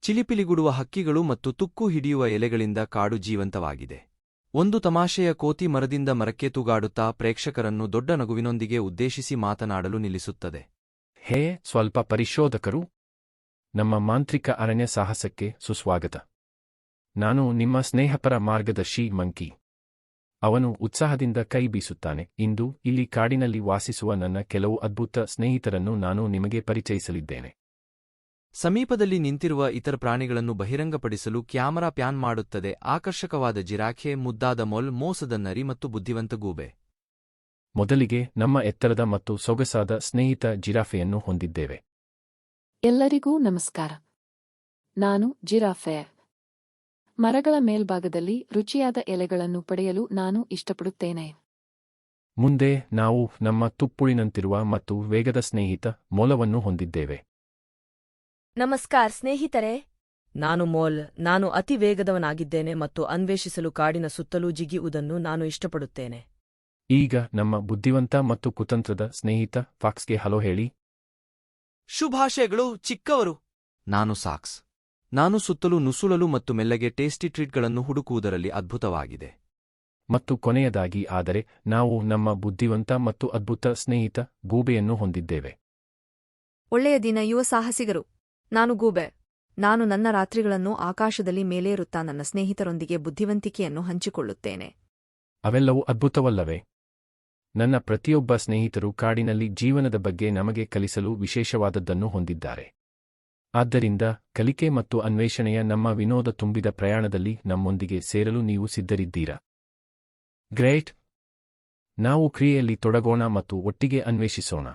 ಚಿಲಿಪಿಲಿಗುಡುವ ಹಕ್ಕಿಗಳು ಮತ್ತು ತುಕ್ಕು ಹಿಡಿಯುವ ಎಲೆಗಳಿಂದ ಕಾಡು ಜೀವಂತವಾಗಿದೆ. ಒಂದು ತಮಾಷೆಯ ಕೋತಿ ಮರದಿಂದ ಮರಕ್ಕೆ ತೂಗಾಡುತ್ತಾ ಪ್ರೇಕ್ಷಕರನ್ನು ದೊಡ್ಡ ನಗುವಿನೊಂದಿಗೆ ಉದ್ದೇಶಿಸಿ ಮಾತನಾಡಲು ನಿಲ್ಲಿಸುತ್ತದೆ. ಹೇ ಸ್ವಲ್ಪ ಪರಿಶೋಧಕರು, ನಮ್ಮ ಮಾಂತ್ರಿಕ ಅರಣ್ಯ ಸಾಹಸಕ್ಕೆ ಸುಸ್ವಾಗತ. ನಾನು ನಿಮ್ಮ ಸ್ನೇಹಪರ ಮಾರ್ಗದರ್ಶಿ ಮಂಕಿ. ಅವನು ಉತ್ಸಾಹದಿಂದ ಕೈ ಬೀಸುತ್ತಾನೆ. ಇಂದು ಇಲ್ಲಿ ಕಾಡಿನಲ್ಲಿ ವಾಸಿಸುವ ನನ್ನ ಕೆಲವು ಅದ್ಭುತ ಸ್ನೇಹಿತರನ್ನು ನಾನು ನಿಮಗೆ ಪರಿಚಯಿಸಲಿದ್ದೇನೆ. ಸಮೀಪದಲ್ಲಿ ನಿಂತಿರುವ ಇತರ ಪ್ರಾಣಿಗಳನ್ನು ಬಹಿರಂಗಪಡಿಸಲು ಕ್ಯಾಮರಾ ಪ್ಯಾನ್ ಮಾಡುತ್ತದೆ. ಆಕರ್ಷಕವಾದ ಜಿರಾಫೆ, ಮುದ್ದಾದ ಮೊಲ್, ಮೋಸದ ನರಿ ಮತ್ತು ಬುದ್ಧಿವಂತ ಗೂಬೆ. ಮೊದಲಿಗೆ ನಮ್ಮ ಎತ್ತರದ ಮತ್ತು ಸೊಗಸಾದ ಸ್ನೇಹಿತ ಜಿರಾಫೆಯನ್ನು ಹೊಂದಿದ್ದೇವೆ. ಎಲ್ಲರಿಗೂ ನಮಸ್ಕಾರ. ನಾನು ಜಿರಾಫೆ. ಮರಗಳ ಮೇಲ್ಭಾಗದಲ್ಲಿ ರುಚಿಯಾದ ಎಲೆಗಳನ್ನು ಪಡೆಯಲು ನಾನು ಇಷ್ಟಪಡುತ್ತೇನೆ. ಮುಂದೆ ನಾವು ನಮ್ಮ ತುಪ್ಪುಳಿನಂತಿರುವ ಮತ್ತು ವೇಗದ ಸ್ನೇಹಿತ ಮೊಲವನ್ನು ಹೊಂದಿದ್ದೇವೆ. ನಮಸ್ಕಾರ ಸ್ನೇಹಿತರೆ, ನಾನು ಮೋಲ್. ನಾನು ಅತಿ ವೇಗದವನಾಗಿದ್ದೇನೆ ಮತ್ತು ಅನ್ವೇಷಿಸಲು ಕಾಡಿನ ಸುತ್ತಲೂ ಜಿಗಿಯುವುದನ್ನು ನಾನು ಇಷ್ಟಪಡುತ್ತೇನೆ. ಈಗ ನಮ್ಮ ಬುದ್ಧಿವಂತ ಮತ್ತು ಕುತಂತ್ರದ ಸ್ನೇಹಿತ ಫಾಕ್ಸ್ಗೆ ಹಲೋ ಹೇಳಿ. ಶುಭಾಶಯಗಳು ಚಿಕ್ಕವರು. ನಾನು ಸಾಕ್ಸ್. ನಾನು ಸುತ್ತಲೂ ನುಸುಳಲು ಮತ್ತು ಮೆಲ್ಲಗೆ ಟೇಸ್ಟಿ ಟ್ರೀಟ್ಗಳನ್ನು ಹುಡುಕುವುದರಲ್ಲಿ ಅದ್ಭುತವಾಗಿದೆ. ಮತ್ತು ಕೊನೆಯದಾಗಿ, ಆದರೆ ನಾವು ನಮ್ಮ ಬುದ್ಧಿವಂತ ಮತ್ತು ಅದ್ಭುತ ಸ್ನೇಹಿತ ಗೂಬೆಯನ್ನು ಹೊಂದಿದ್ದೇವೆ. ಒಳ್ಳೆಯ ದಿನ ಯುವ ಸಾಹಸಿಗರು. ನಾನು ಗೂಬೆ. ನಾನು ನನ್ನ ರಾತ್ರಿಗಳನ್ನು ಆಕಾಶದಲ್ಲಿ ಮೇಲೇರುತ್ತಾ ನನ್ನ ಸ್ನೇಹಿತರೊಂದಿಗೆ ಬುದ್ಧಿವಂತಿಕೆಯನ್ನು ಹಂಚಿಕೊಳ್ಳುತ್ತೇನೆ. ಅವೆಲ್ಲವೂ ಅದ್ಭುತವಲ್ಲವೇ? ನನ್ನ ಪ್ರತಿಯೊಬ್ಬ ಸ್ನೇಹಿತರು ಕಾಡಿನಲ್ಲಿ ಜೀವನದ ಬಗ್ಗೆ ನಮಗೆ ಕಲಿಸಲು ವಿಶೇಷವಾದದ್ದನ್ನು ಹೊಂದಿದ್ದಾರೆ. ಆದ್ದರಿಂದ ಕಲಿಕೆ ಮತ್ತು ಅನ್ವೇಷಣೆಯ ನಮ್ಮ ವಿನೋದ ತುಂಬಿದ ಪ್ರಯಾಣದಲ್ಲಿ ನಮ್ಮೊಂದಿಗೆ ಸೇರಲು ನೀವು ಸಿದ್ಧರಿದ್ದೀರಾ? ಗ್ರೇಟ್! ನಾವು ಕ್ರಿಯೆಯಲ್ಲಿ ತೊಡಗೋಣ ಮತ್ತು ಒಟ್ಟಿಗೆ ಅನ್ವೇಷಿಸೋಣ.